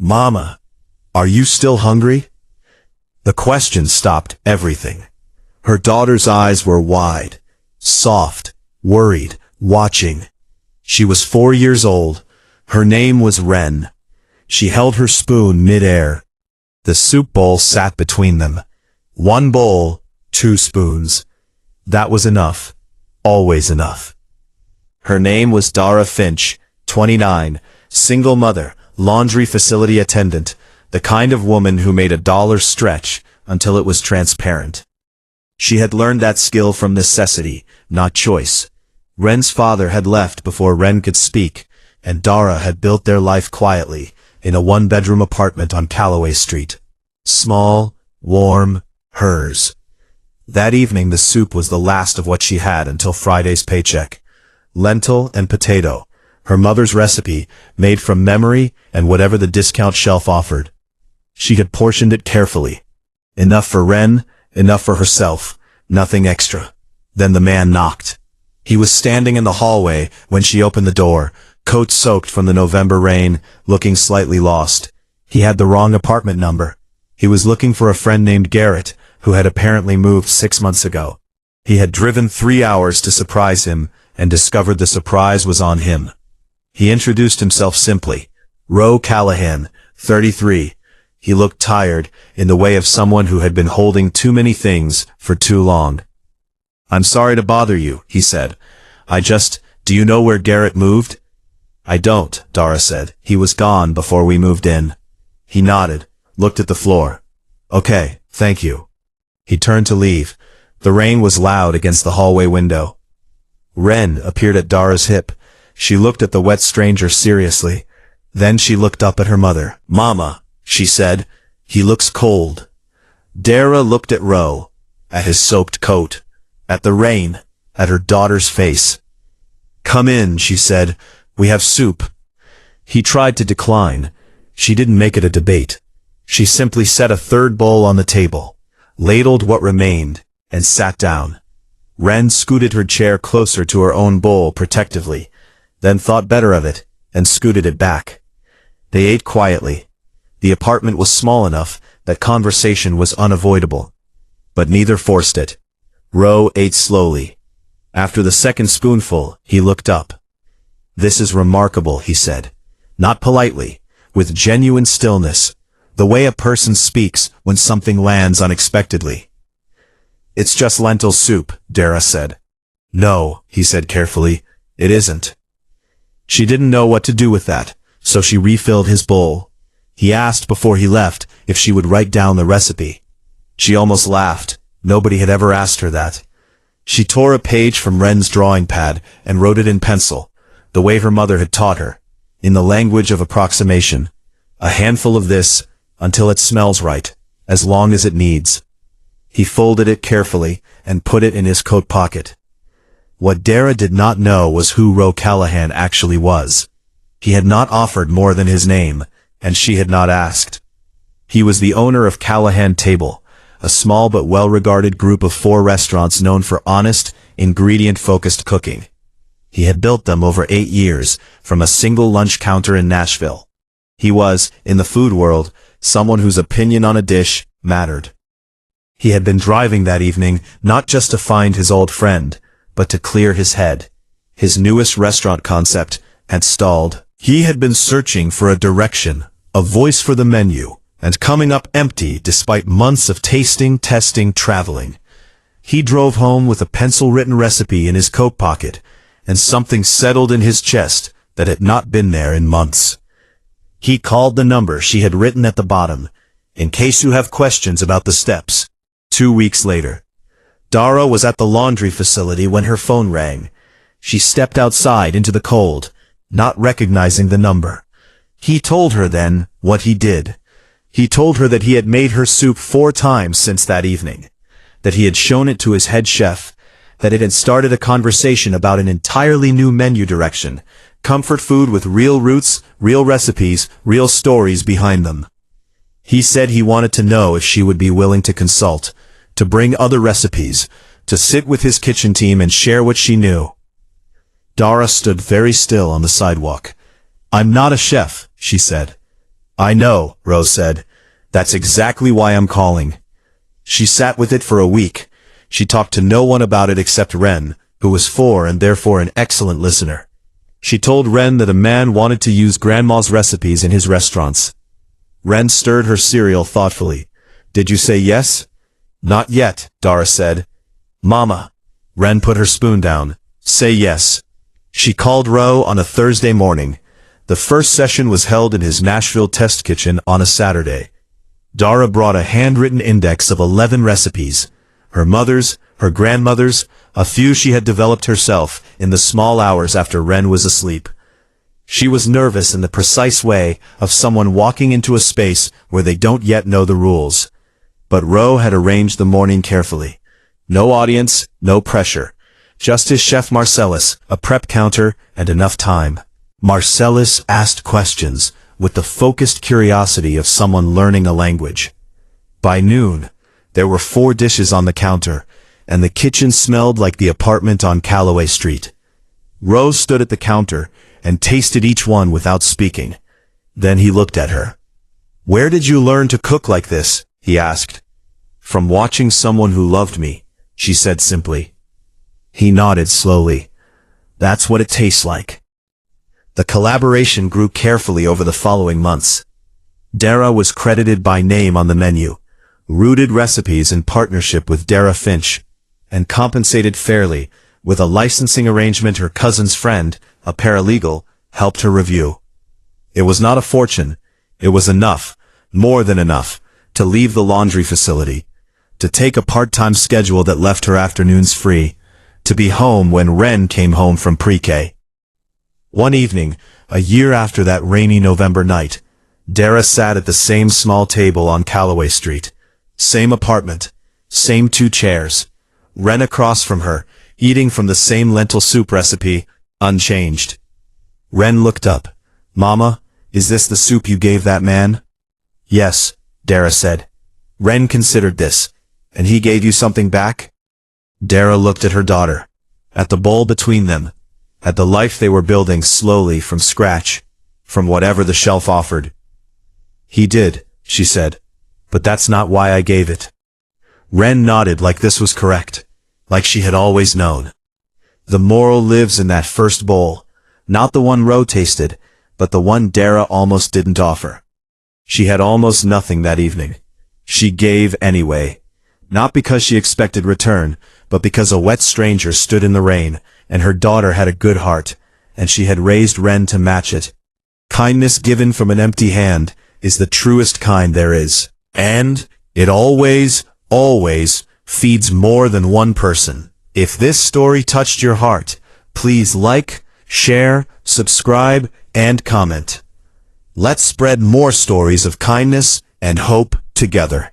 "Mama, are you still hungry?" The question stopped everything. Her daughter's eyes were wide, soft, worried, watching. She was 4 years old. Her name was Ren. She held her spoon mid-air. The soup bowl sat between them. 1 bowl, 2 spoons. That was enough. Always enough. Her name was Dara Finch, 29, single mother, laundry facility attendant, the kind of woman who made $1 stretch until it was transparent. She had learned that skill from necessity, not choice. Ren's father had left before Ren could speak, and Dara had built their life quietly, in a 1-bedroom apartment on Calloway Street. Small, warm, hers. That evening the soup was the last of what she had until Friday's paycheck. Lentil and potato, her mother's recipe, made from memory and whatever the discount shelf offered. She had portioned it carefully. Enough for Ren, enough for herself, nothing extra. Then the man knocked. He was standing in the hallway when she opened the door, coat soaked from the November rain, looking slightly lost. He had the wrong apartment number. He was looking for a friend named Garrett, who had apparently moved 6 months ago. He had driven 3 hours to surprise him, and discovered the surprise was on him. He introduced himself simply. Ro Callahan, 33. He looked tired, in the way of someone who had been holding too many things for too long. "I'm sorry to bother you," he said. Do you know where Garrett moved?" "I don't," Dara said. "He was gone before we moved in." He nodded, looked at the floor. "Okay, thank you." He turned to leave. The rain was loud against the hallway window. Ren appeared at Dara's hip. She looked at the wet stranger seriously. Then she looked up at her mother. "Mama," she said, "he looks cold." Dara looked at Ro, at his soaked coat, at the rain, at her daughter's face. "Come in," she said. "We have soup." He tried to decline. She didn't make it a debate. She simply set a 3rd bowl on the table, ladled what remained, and sat down. Ren scooted her chair closer to her own bowl protectively, then thought better of it, and scooted it back. They ate quietly. The apartment was small enough that conversation was unavoidable. But neither forced it. Ro ate slowly. After the 2nd spoonful, he looked up. "This is remarkable," he said. Not politely, with genuine stillness, the way a person speaks when something lands unexpectedly. "It's just lentil soup," Dara said. "No," he said carefully, "it isn't." She didn't know what to do with that, so she refilled his bowl. He asked before he left if she would write down the recipe. She almost laughed. Nobody had ever asked her that. She tore a page from Ren's drawing pad and wrote it in pencil, the way her mother had taught her, in the language of approximation. "A handful of this, until it smells right, as long as it needs." He folded it carefully and put it in his coat pocket. What Dara did not know was who Ro Callahan actually was. He had not offered more than his name, and she had not asked. He was the owner of Callahan Table, a small but well-regarded group of 4 restaurants known for honest, ingredient-focused cooking. He had built them over 8 years, from a single lunch counter in Nashville. He was, in the food world, someone whose opinion on a dish mattered. He had been driving that evening not just to find his old friend, but to clear his head. His newest restaurant concept had stalled. He had been searching for a direction, a voice for the menu, and coming up empty despite months of tasting, testing, traveling. He drove home with a pencil-written recipe in his coat pocket, and something settled in his chest that had not been there in months. He called the number she had written at the bottom, in case you have questions about the steps. 2 weeks later, Dara was at the laundry facility when her phone rang. She stepped outside into the cold, not recognizing the number. He told her then what he did. He told her that he had made her soup 4 times since that evening, that he had shown it to his head chef, that it had started a conversation about an entirely new menu direction, comfort food with real roots, real recipes, real stories behind them. He said he wanted to know if she would be willing to consult, to bring other recipes, to sit with his kitchen team and share what she knew. Dara stood very still on the sidewalk. "I'm not a chef," she said. I know, Rose said. That's exactly why I'm calling. She sat with it for a week. She talked to no one about it except Ren, who was 4 and therefore an excellent listener. She told Ren that a man wanted to use Grandma's recipes in his restaurants. Ren stirred her cereal thoughtfully. Did you say yes? Not yet, Dara said. Mama. Ren put her spoon down. Say yes. She called Ro on a Thursday morning. The first session was held in his Nashville test kitchen on a Saturday. Dara brought a handwritten index of 11 recipes. Her mother's, her grandmother's, a few she had developed herself in the small hours after Ren was asleep. She was nervous in the precise way of someone walking into a space where they don't yet know the rules. But Ro had arranged the morning carefully. No audience, no pressure. Just his chef Marcellus, a prep counter, and enough time. Marcellus asked questions with the focused curiosity of someone learning a language. By noon, there were 4 dishes on the counter, and the kitchen smelled like the apartment on Calloway Street. Rose stood at the counter and tasted each one without speaking. Then he looked at her. Where did you learn to cook like this? He asked. From watching someone who loved me, she said simply. He nodded slowly. That's what it tastes like. The collaboration grew carefully over the following months. Dara was credited by name on the menu, rooted recipes in partnership with Dara Finch, and compensated fairly with a licensing arrangement her cousin's friend, a paralegal, helped her review. It was not a fortune. It was enough, more than enough, to leave the laundry facility, to take a part-time schedule that left her afternoons free, to be home when Ren came home from pre-K. One evening, a year after that rainy November night, Dara sat at the same small table on Calloway Street. Same apartment, same 2 chairs. Ren across from her, eating from the same lentil soup recipe, unchanged. Ren looked up. Mama, is this the soup you gave that man? Yes, Dara said. Ren considered this. And he gave you something back? Dara looked at her daughter, at the bowl between them, at the life they were building slowly from scratch, from whatever the shelf offered. He did, she said, but that's not why I gave it. Ren nodded like this was correct, like she had always known. The moral lives in that first bowl, not the one Ro tasted, but the one Dara almost didn't offer. She had almost nothing that evening. She gave anyway, not because she expected return, but because a wet stranger stood in the rain, and her daughter had a good heart, and she had raised Ren to match it. Kindness given from an empty hand is the truest kind there is, and it always, always feeds more than one person. If this story touched your heart, please like, share, subscribe, and comment. Let's spread more stories of kindness and hope together.